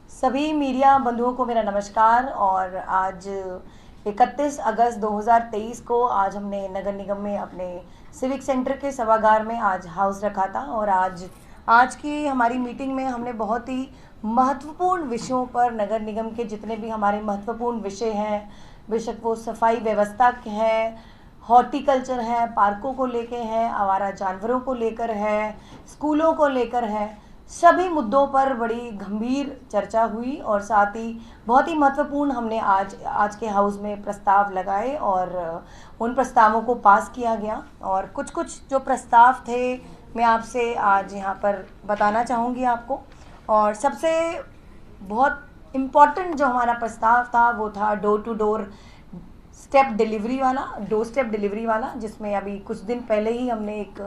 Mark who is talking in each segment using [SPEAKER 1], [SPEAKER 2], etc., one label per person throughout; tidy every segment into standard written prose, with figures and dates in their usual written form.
[SPEAKER 1] सभी मीडिया बंधुओं को मेरा नमस्कार। और आज 31 अगस्त 2023 को आज हमने नगर निगम में अपने सिविक सेंटर के सभागार में आज हाउस रखा था। और आज की हमारी मीटिंग में हमने बहुत ही महत्वपूर्ण विषयों पर, नगर निगम के जितने भी हमारे महत्वपूर्ण विषय हैं, बेशक वो सफाई व्यवस्था के हैं, हॉर्टिकल्चर है, पार्कों को लेकर है, आवारा जानवरों को लेकर है, स्कूलों को लेकर है, सभी मुद्दों पर बड़ी गंभीर चर्चा हुई। और साथ ही बहुत ही महत्वपूर्ण हमने आज के हाउस में प्रस्ताव लगाए और उन प्रस्तावों को पास किया गया। और कुछ जो प्रस्ताव थे मैं आपसे आज यहाँ पर बताना चाहूँगी आपको। और सबसे बहुत इम्पॉर्टेंट जो हमारा प्रस्ताव था वो था door to door step delivery वाला, डोर स्टेप डिलीवरी वाला, जिसमें अभी कुछ दिन पहले ही हमने एक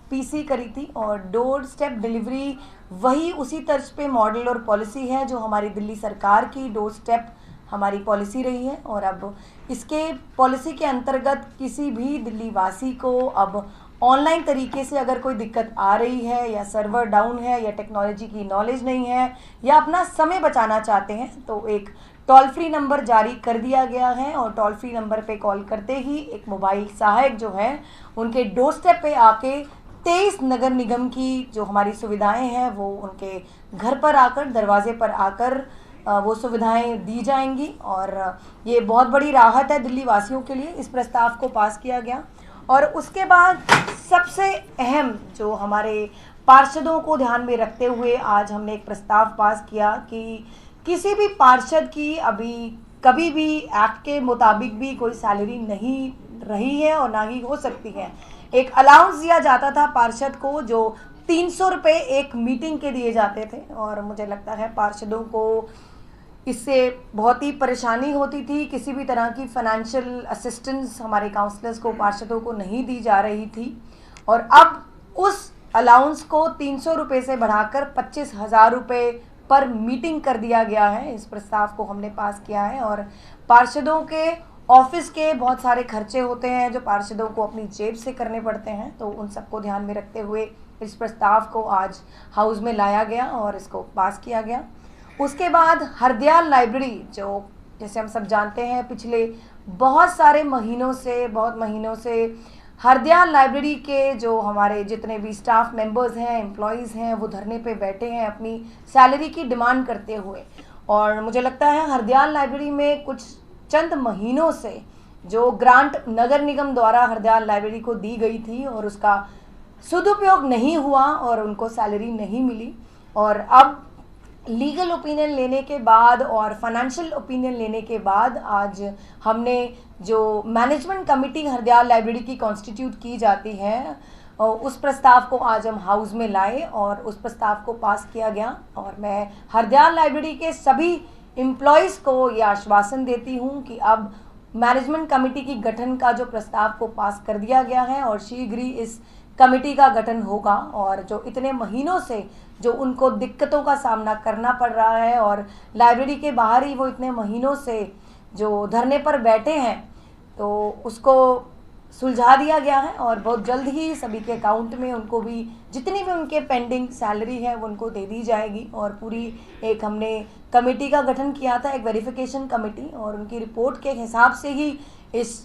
[SPEAKER 1] पीसी करी थी। और डोर स्टेप डिलीवरी वही उसी तर्ज पे मॉडल और पॉलिसी है जो हमारी दिल्ली सरकार की डोर स्टेप हमारी पॉलिसी रही है। और अब इसके पॉलिसी के अंतर्गत किसी भी दिल्ली वासी को अब ऑनलाइन तरीके से अगर कोई दिक्कत आ रही है, या सर्वर डाउन है, या टेक्नोलॉजी की नॉलेज नहीं है, या अपना समय बचाना चाहते हैं, तो एक टोल फ्री नंबर जारी कर दिया गया है। और टोल फ्री नंबर पे कॉल करते ही एक मोबाइल सहायक जो है उनके डोर स्टेप पे आके 23 नगर निगम की जो हमारी सुविधाएं हैं वो उनके घर पर आकर, दरवाजे पर आकर वो सुविधाएं दी जाएंगी। और ये बहुत बड़ी राहत है दिल्ली वासियों के लिए। इस प्रस्ताव को पास किया गया। और उसके बाद सबसे अहम जो हमारे पार्षदों को ध्यान में रखते हुए आज हमने एक प्रस्ताव पास किया कि किसी भी पार्षद की अभी कभी भी एक्ट के मुताबिक भी कोई सैलरी नहीं रही है और ना ही हो सकती है। एक अलाउंस दिया जाता था पार्षद को जो 300 रुपये एक मीटिंग के दिए जाते थे। और मुझे लगता है पार्षदों को इससे बहुत ही परेशानी होती थी। किसी भी तरह की फाइनेंशियल असिस्टेंस हमारे काउंसलर्स को, पार्षदों को नहीं दी जा रही थी। और अब उस अलाउंस को 300 रुपये से बढ़ाकर 25,000 रुपये पर मीटिंग कर दिया गया है। इस प्रस्ताव को हमने पास किया है। और पार्षदों के ऑफिस के बहुत सारे खर्चे होते हैं जो पार्षदों को अपनी जेब से करने पड़ते हैं, तो उन सबको ध्यान में रखते हुए इस प्रस्ताव को आज हाउस में लाया गया और इसको पास किया गया। उसके बाद हरदयाल लाइब्रेरी, जो जैसे हम सब जानते हैं पिछले बहुत महीनों से हरदयाल लाइब्रेरी के जो हमारे जितने भी स्टाफ मेंबर्स हैं, एम्प्लॉयज़ हैं, वो धरने पे बैठे हैं अपनी सैलरी की डिमांड करते हुए। और मुझे लगता है हरदयाल लाइब्रेरी में कुछ चंद महीनों से जो ग्रांट नगर निगम द्वारा हरदयाल लाइब्रेरी को दी गई थी और उसका सदुपयोग नहीं हुआ और उनको सैलरी नहीं मिली। और अब लीगल ओपिनियन लेने के बाद और फाइनेंशियल ओपिनियन लेने के बाद आज हमने जो मैनेजमेंट कमेटी हरदयाल लाइब्रेरी की कॉन्स्टिट्यूट की जाती है उस प्रस्ताव को आज हम हाउस में लाए और उस प्रस्ताव को पास किया गया। और मैं हरदयाल लाइब्रेरी के सभी एम्प्लॉयज़ को ये आश्वासन देती हूँ कि अब मैनेजमेंट कमेटी की गठन का जो प्रस्ताव को पास कर दिया गया है और शीघ्र ही इस कमेटी का गठन होगा। और जो इतने महीनों से जो उनको दिक्कतों का सामना करना पड़ रहा है और लाइब्रेरी के बाहर ही वो इतने महीनों से जो धरने पर बैठे हैं, तो उसको सुलझा दिया गया है। और बहुत जल्द ही सभी के अकाउंट में उनको भी जितनी भी उनके पेंडिंग सैलरी है वो उनको दे दी जाएगी। और पूरी एक हमने कमेटी का गठन किया था, एक वेरिफिकेशन कमेटी, और उनकी रिपोर्ट के हिसाब से ही इस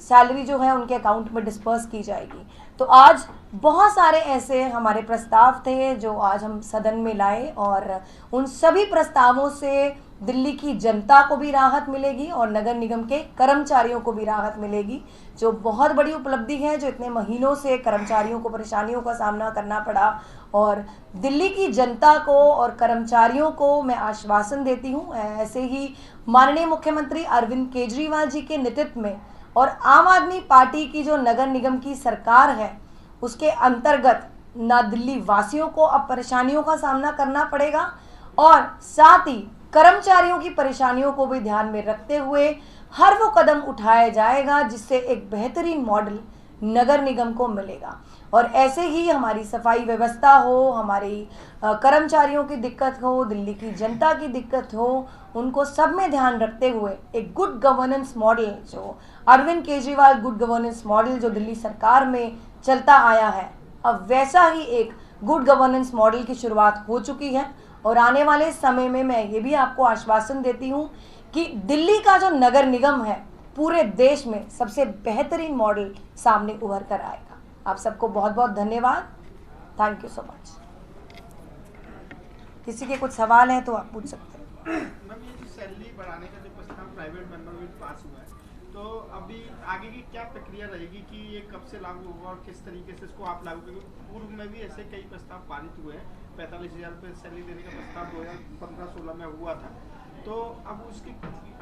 [SPEAKER 1] सैलरी जो है उनके अकाउंट में डिस्पर्स की जाएगी। तो आज बहुत सारे ऐसे हमारे प्रस्ताव थे जो आज हम सदन में लाए और उन सभी प्रस्तावों से दिल्ली की जनता को भी राहत मिलेगी और नगर निगम के कर्मचारियों को भी राहत मिलेगी, जो बहुत बड़ी उपलब्धि है, जो इतने महीनों से कर्मचारियों को परेशानियों का सामना करना पड़ा। और दिल्ली की जनता को और कर्मचारियों को मैं आश्वासन देती हूँ, ऐसे ही माननीय मुख्यमंत्री अरविंद केजरीवाल जी के नेतृत्व में और आम आदमी पार्टी की जो नगर निगम की सरकार है उसके अंतर्गत ना दिल्ली वासियों को अब परेशानियों का सामना करना पड़ेगा और साथ ही कर्मचारियों की परेशानियों को भी ध्यान में रखते हुए हर वो कदम उठाया जाएगा जिससे एक बेहतरीन मॉडल नगर निगम को मिलेगा। और ऐसे ही हमारी सफाई व्यवस्था हो, हमारी कर्मचारियों की दिक्कत हो, दिल्ली की जनता की दिक्कत हो, उनको सब में ध्यान रखते हुए एक गुड गवर्नेंस मॉडल, जो Arvind Kejriwal good governance model जो दिल्ली सरकार में चलता आया है, अब वैसा ही एक गुड गवर्नेंस मॉडल की शुरुआत हो चुकी है और आने वाले समय में मैं ये भी आपको आश्वासन देती हूँ कि दिल्ली का जो नगर निगम है पूरे देश में सबसे बेहतरीन मॉडल सामने उभर कर आएगा। आप सबको बहुत बहुत धन्यवाद। Thank you so much. किसी के कुछ सवाल हैं तो आप पूछ सकते हैं।
[SPEAKER 2] मैम, ये जो सैलरी बढ़ाने का जो प्रस्ताव प्राइवेट मेंबर बिल पास हुआ है, तो अभी आगे की क्या प्रक्रिया रहेगी कि ये कब से लागू होगा और किस तरीके से इसको आप लागू करेंगे? पूर्व में भी ऐसे कई प्रस्ताव पारित हुए हैं, 45,000 रुपये सैलरी देने का प्रस्ताव 2015-16 में हुआ था, तो अब उसकी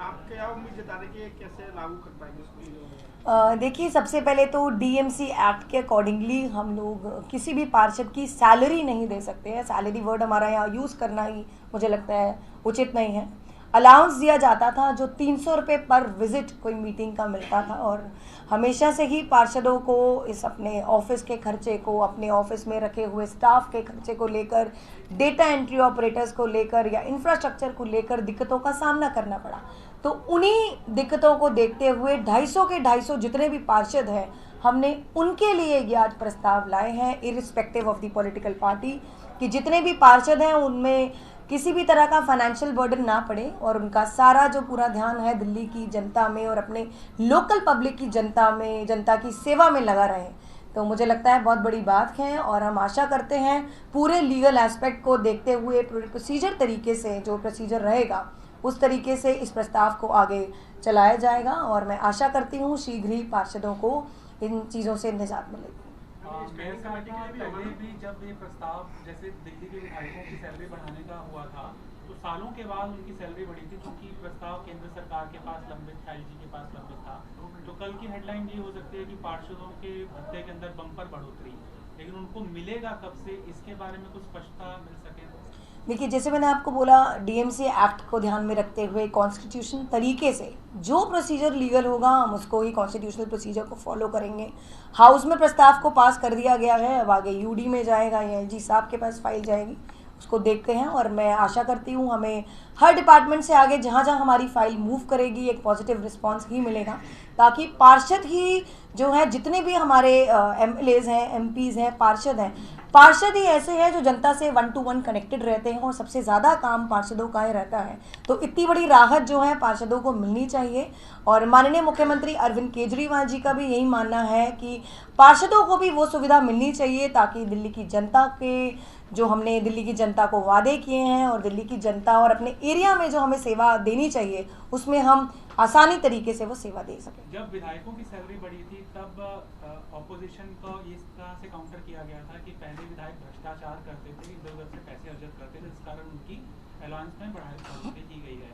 [SPEAKER 2] आप क्या उम्मीद जता रहे कि ये कैसे लागू कर पाएंगे उसको?
[SPEAKER 1] देखिए, सबसे पहले तो डीएमसी एक्ट के अकॉर्डिंगली हम लोग किसी भी पार्षद की सैलरी नहीं दे सकते हैं। सैलरी वर्ड हमारा यहाँ यूज़ करना ही मुझे लगता है उचित नहीं है। अलाउंस दिया जाता था जो 300 रुपये पर विजिट कोई मीटिंग का मिलता था और हमेशा से ही पार्षदों को इस अपने ऑफिस के खर्चे को, अपने ऑफिस में रखे हुए स्टाफ के खर्चे को लेकर, डेटा एंट्री ऑपरेटर्स को लेकर या इंफ्रास्ट्रक्चर को लेकर दिक्कतों का सामना करना पड़ा। तो उन्हीं दिक्कतों को देखते हुए 250 के 250 जितने भी पार्षद हैं, हमने उनके लिए ये आज प्रस्ताव लाए हैं irrespective of the political party कि जितने भी पार्षद हैं उनमें किसी भी तरह का फाइनेंशियल बर्डन ना पड़े और उनका सारा जो पूरा ध्यान है दिल्ली की जनता में और अपने लोकल पब्लिक की जनता में, जनता की सेवा में लगा रहे। तो मुझे लगता है बहुत बड़ी बात है और हम आशा करते हैं पूरे लीगल एस्पेक्ट को देखते हुए प्रोसीजर तरीके से, जो प्रोसीजर रहेगा उस तरीके से इस प्रस्ताव को आगे चलाया जाएगा और मैं आशा करती हूँ शीघ्र ही पार्षदों को इन चीज़ों से निजात मिलेगी।
[SPEAKER 3] मेयर साहब का पहले भी जब ये प्रस्ताव जैसे दिल्ली के विधायकों की सैलरी बढ़ाने का हुआ था तो सालों के बाद उनकी सैलरी बढ़ी थी, क्योंकि प्रस्ताव केंद्र सरकार के पास लंबित था, एलजी के पास लंबित था। तो कल की हेडलाइन ये हो सकती है कि पार्षदों के भत्ते के अंदर बम्पर बढ़ोतरी, लेकिन उनको मिलेगा कब से, इसके बारे में कुछ स्पष्टता मिल सके तो?
[SPEAKER 1] देखिए, जैसे मैंने आपको बोला, डीएमसी एक्ट को ध्यान में रखते हुए कॉन्स्टिट्यूशन तरीके से जो प्रोसीजर लीगल होगा हम उसको ही कॉन्स्टिट्यूशनल प्रोसीजर को फॉलो करेंगे। हाउस में प्रस्ताव को पास कर दिया गया है, अब आगे यूडी में जाएगा या एलजी साहब के पास फाइल जाएगी, उसको देखते हैं और मैं आशा करती हूँ हमें हर डिपार्टमेंट से आगे जहाँ जहाँ हमारी फाइल मूव करेगी एक पॉजिटिव रिस्पांस ही मिलेगा, ताकि पार्षद ही जो है, जितने भी हमारे एमएलएज हैं, एमपीज़ हैं, पार्षद ही ऐसे हैं जो जनता से 1-to-1 कनेक्टेड रहते हैं और सबसे ज़्यादा काम पार्षदों का ही रहता है। तो इतनी बड़ी राहत जो है पार्षदों को मिलनी चाहिए और माननीय मुख्यमंत्री अरविंद केजरीवाल जी का भी यही मानना है कि पार्षदों को भी वो सुविधा मिलनी चाहिए ताकि दिल्ली की जनता के, जो हमने दिल्ली की जनता को वादे किए हैं और दिल्ली की जनता और अपने एरिया में जो हमें सेवा देनी चाहिए उसमें हम आसानी तरीके से वो सेवा दे सकें।
[SPEAKER 3] जब विधायकों की सैलरी बढ़ी थी तब ऑपोजिशन को इस तरह से काउंटर किया गया था कि पहले विधायक भ्रष्टाचार करते थे, इधर उधर से पैसे अर्जित करते थे, इस कारण उनकी अलाउंस में बढ़ोतरी की गई है।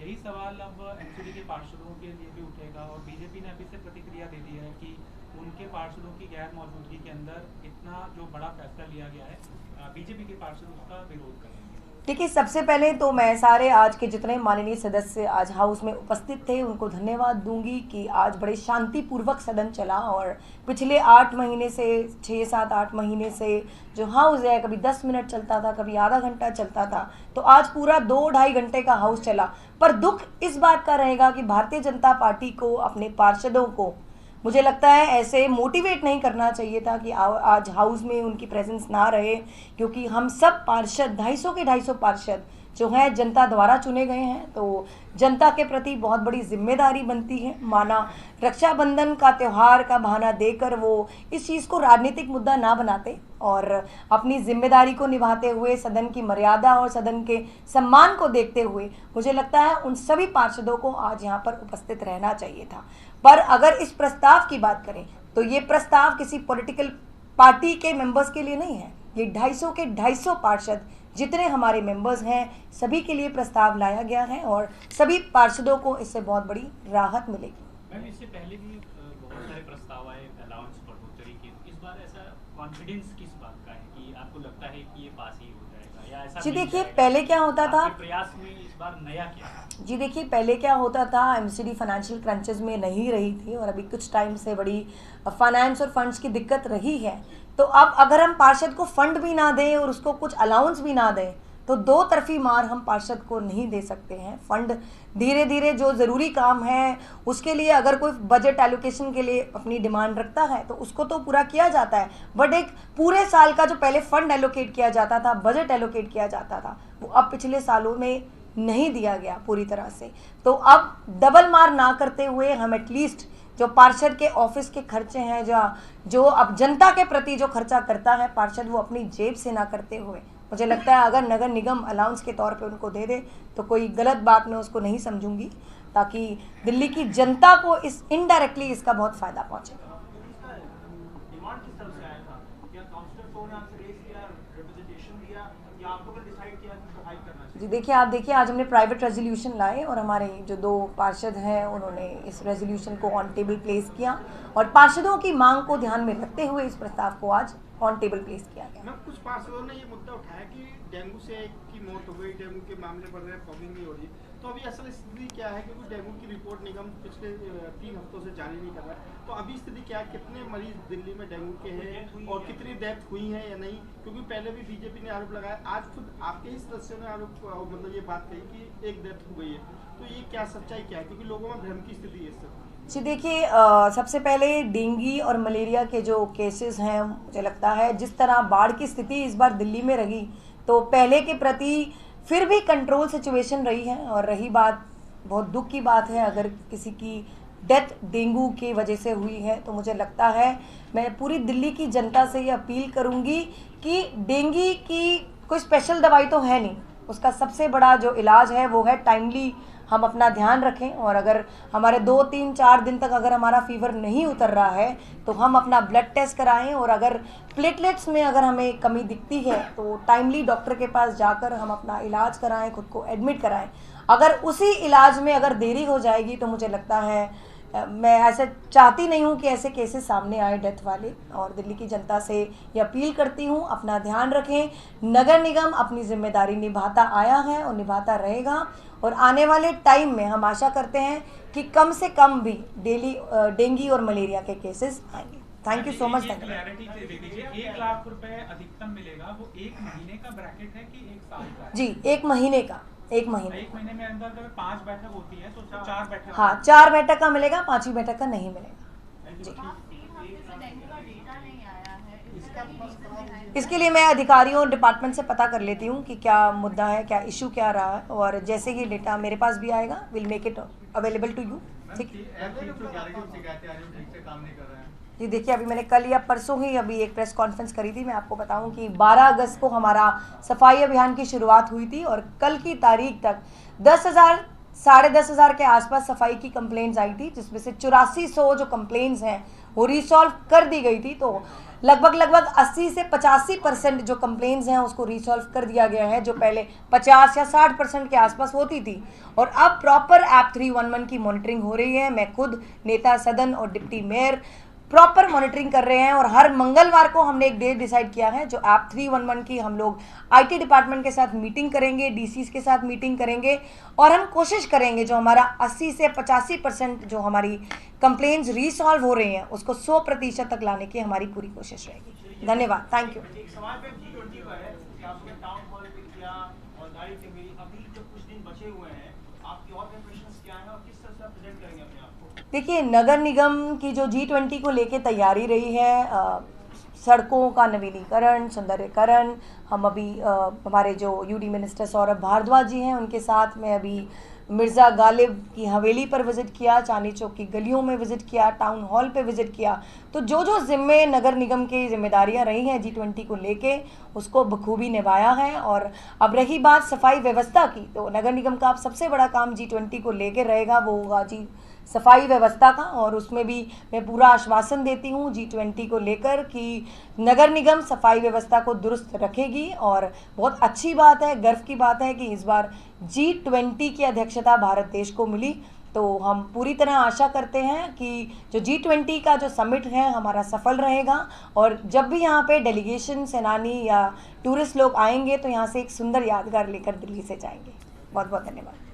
[SPEAKER 3] यही सवाल अब एनसीडी के पार्षदों के लिए भी उठेगा और बीजेपी ने अभी से प्रतिक्रिया दे दी है कि उनके पार्षदों की गैर मौजूदगी के अंदर इतना जो बड़ा फैसला लिया गया है, बीजेपी के पार्षद उसका विरोध करेंगे।
[SPEAKER 1] देखिए, सबसे पहले तो मैं सारे आज के जितने माननीय सदस्य आज हाउस में उपस्थित थे उनको धन्यवाद दूंगी कि आज बड़े शांतिपूर्वक सदन चला और पिछले 8 महीने से 6-7-8 महीने से जो हाउस है कभी 10 मिनट चलता था, कभी आधा घंटा चलता था, तो आज पूरा 2-2.5 घंटे का हाउस चला। पर दुख इस बात का रहेगा कि भारतीय जनता पार्टी को, अपने पार्षदों को मुझे लगता है ऐसे मोटिवेट नहीं करना चाहिए था कि आज हाउस में उनकी प्रेजेंस ना रहे, क्योंकि हम सब पार्षद 250 के 250 पार्षद जो हैं जनता द्वारा चुने गए हैं। तो जनता के प्रति बहुत बड़ी जिम्मेदारी बनती है। माना रक्षाबंधन का त्यौहार का बहाना देकर वो इस चीज़ को राजनीतिक मुद्दा ना बनाते और अपनी जिम्मेदारी को निभाते हुए, सदन की मर्यादा और सदन के सम्मान को देखते हुए मुझे लगता है उन सभी पार्षदों को आज यहाँ पर उपस्थित रहना चाहिए था। पर अगर इस प्रस्ताव की बात करें तो ये प्रस्ताव किसी पॉलिटिकल पार्टी के मेंबर्स के लिए नहीं है, ये 250 के 250 पार्षद जितने हमारे मेंबर्स हैं सभी के लिए प्रस्ताव लाया गया है और सभी पार्षदों को इससे बहुत बड़ी राहत मिलेगी।
[SPEAKER 4] मैम, इससे पहले भी बहुत सारे प्रस्ताव आए अलाउंस बढ़ोतरी के, इस बार ऐसा कॉन्फिडेंस किस बात का है कि आपको लगता है कि ये पास ही हो जाएगा या ऐसा?
[SPEAKER 1] जी देखिए, पहले क्या होता था,
[SPEAKER 4] प्रयास में इस बार नया क्या है?
[SPEAKER 1] जी देखिए, पहले क्या होता था, एमसीडी फाइनेंशियल क्रंचेस में नहीं रही थी और अभी कुछ टाइम से बड़ी फाइनेंस और फंड्स की दिक्कत रही है। तो अब अगर हम पार्षद को फंड भी ना दें और उसको कुछ अलाउंस भी ना दें तो दो तरफी मार हम पार्षद को नहीं दे सकते हैं। फंड धीरे धीरे जो ज़रूरी काम है उसके लिए अगर कोई बजट एलोकेशन के लिए अपनी डिमांड रखता है तो उसको तो पूरा किया जाता है, बट एक पूरे साल का जो पहले फंड एलोकेट किया जाता था, बजट एलोकेट किया जाता था, वो अब पिछले सालों में नहीं दिया गया पूरी तरह से। तो अब डबल मार ना करते हुए हम एटलीस्ट जो पार्षद के ऑफिस के खर्चे हैं, जो अब जनता के प्रति जो खर्चा करता है पार्षद, वो अपनी जेब से ना करते हुए, मुझे लगता है अगर नगर निगम अलाउंस के तौर पे उनको दे दे तो कोई गलत बात मैं उसको नहीं समझूंगी, ताकि दिल्ली की जनता को इस इनडायरेक्टली इसका बहुत फ़ायदा पहुँचे।
[SPEAKER 2] डिमांड किस तरह से आया था? क्या काउंसलर को आपसे रेज किया, रिप्रेजेंटेशन दिया, या आप लोगों ने डिसाइड किया कि इसको हाइक करना चाहिए?
[SPEAKER 1] जी देखिए, आप देखिए आज हमने प्राइवेट रेजोल्यूशन लाए और हमारे जो 2 पार्षद हैं उन्होंने इस रेजोल्यूशन को ऑन टेबल प्लेस किया और पार्षदों की मांग को ध्यान में रखते हुए इस प्रस्ताव को आज ऑन टेबल प्लेस किया गया।
[SPEAKER 2] मैम, कुछ पार्षदों ने ये मुद्दा उठाया कि डेंगू से एक की मौत हो गई, डेंगू के मामले बढ़ रहे हैं, फॉगिंग नहीं हो रही, तो अभी असल स्थिति क्या है? क्योंकि डेंगू की रिपोर्ट निगम पिछले 3 हफ्तों से जारी नहीं कर रहा है, तो अभी स्थिति क्या है? कितने मरीज दिल्ली में डेंगू के हैं और कितनी डेथ हुई है या नहीं? क्योंकि पहले भी बीजेपी ने आरोप लगाया, आज खुद आपके ही सदस्यों ने आरोप मतलब ये बात कही कि एक डेथ हो गई है, तो ये क्या सच्चाई क्या है? क्योंकि लोगों में भ्रम की स्थिति है इस समय।
[SPEAKER 1] जी देखिए, सबसे पहले डेंगू और मलेरिया के जो केसेस हैं, मुझे लगता है जिस तरह बाढ़ की स्थिति इस बार दिल्ली में रही, तो पहले के प्रति फिर भी कंट्रोल सिचुएशन रही है। और रही बात, बहुत दुख की बात है अगर किसी की डेथ डेंगू की वजह से हुई है, तो मुझे लगता है मैं पूरी दिल्ली की जनता से ये अपील करूंगी कि डेंगू की कोई स्पेशल दवाई तो है नहीं, उसका सबसे बड़ा जो इलाज है वो है टाइमली हम अपना ध्यान रखें। और अगर हमारे 2, 3, 4 दिन तक अगर हमारा फीवर नहीं उतर रहा है तो हम अपना ब्लड टेस्ट कराएं, और अगर प्लेटलेट्स में अगर हमें कमी दिखती है तो टाइमली डॉक्टर के पास जाकर हम अपना इलाज कराएं, खुद को एडमिट कराएं। अगर उसी इलाज में अगर देरी हो जाएगी तो मुझे लगता है, मैं ऐसे चाहती नहीं हूँ कि ऐसे केसेस सामने आए डेथ वाले, और दिल्ली की जनता से ये अपील करती हूँ अपना ध्यान रखें। नगर निगम अपनी जिम्मेदारी निभाता आया है और निभाता रहेगा, और आने वाले टाइम में हम आशा करते हैं कि कम से कम भी डेली डेंगू और मलेरिया के केसेस आएंगे। Thank you so much.
[SPEAKER 3] Clarity दे दीजिए, 1 लाख रुपए अधिकतम मिलेगा, वो 1 महीने का ब्रैकेट है कि 1 साल का?
[SPEAKER 1] जी, 1 महीने का, 1 महीने।
[SPEAKER 3] 1 महीने में अंदर अगर 5 बैठक होती है तो 4 बैठक।
[SPEAKER 1] हाँ, 4 बैठक का मिलेगा, 5वीं बैठक का नहीं मिलेगा। जी, इसके लिए मैं अधिकारियों और डिपार्टमेंट से पता कर लेती हूँ कि क्या मुद्दा है, क्या इशू क्या रहा है, और जैसे ही डेटा मेरे पास भी आएगा will make it available to you. ठीक जी देखिए, अभी मैंने कल या परसों ही अभी एक प्रेस कॉन्फ्रेंस करी थी। मैं आपको बताऊं कि 12 अगस्त को हमारा सफाई अभियान की शुरुआत हुई थी और कल की तारीख तक 10,000 साढ़े 10,000 के आसपास सफाई की कंप्लेंट्स आई थी, जिसमें से 8400 जो कंप्लेंट्स हैं वो रिसॉल्व कर दी गई थी। तो लगभग 80 से 85% जो कंप्लेंट्स हैं उसको रिसॉल्व कर दिया गया है, जो पहले 50 या 60% के आसपास होती थी। और अब प्रॉपर ऐप 311 की मॉनिटरिंग हो रही है। मैं खुद, नेता सदन और डिप्टी मेयर प्रॉपर मॉनिटरिंग कर रहे हैं, और हर मंगलवार को हमने एक डेट डिसाइड किया है जो ऐप 311 की हम लोग आईटी डिपार्टमेंट के साथ मीटिंग करेंगे, डीसीज के साथ मीटिंग करेंगे, और हम कोशिश करेंगे जो हमारा 80 से 85% जो हमारी कंप्लेंट्स रिसॉल्व हो रही हैं उसको 100% तक लाने की हमारी पूरी कोशिश रहेगी। धन्यवाद, थैंक यू।
[SPEAKER 2] एक सवाल पे G20 का है कि आपने टाउन हॉल पे किया और गाड़ी पे हुई, अभी जो कुछ दिन बचे हुए हैं, आपकी और प्रिपरेशंस क्या हैं और किस तरह से आप प्रेजेंट करेंगे अपने आप को?
[SPEAKER 1] देखिए, नगर निगम की जो G20 को लेके तैयारी रही है, सड़कों का नवीनीकरण, सौंदर्यकरण, हम अभी हमारे जो यूडी मिनिस्टर सौरभ भारद्वाज जी हैं उनके साथ में अभी मिर्ज़ा गालिब की हवेली पर विज़िट किया, चांदनी चौक की गलियों में विज़िट किया, टाउन हॉल पे विज़िट किया। तो जो ज़िम्मे नगर निगम की जिम्मेदारियां रही हैं G20 को लेके, उसको बखूबी निभाया है। और अब रही बात सफाई व्यवस्था की, तो नगर निगम का अब सबसे बड़ा काम G20 को लेके रहेगा, वो होगा जी सफाई व्यवस्था का। और उसमें भी मैं पूरा आश्वासन देती हूँ G20 को लेकर कि नगर निगम सफाई व्यवस्था को दुरुस्त रखेगी। और बहुत अच्छी बात है, गर्व की बात है कि इस बार G20 की अध्यक्षता भारत देश को मिली। तो हम पूरी तरह आशा करते हैं कि जो G20 का जो समिट है हमारा सफल रहेगा, और जब भी यहाँ पे डेलीगेशन, सेनानी या टूरिस्ट लोग आएंगे तो यहाँ से एक सुंदर यादगार लेकर दिल्ली से जाएंगे। बहुत बहुत धन्यवाद।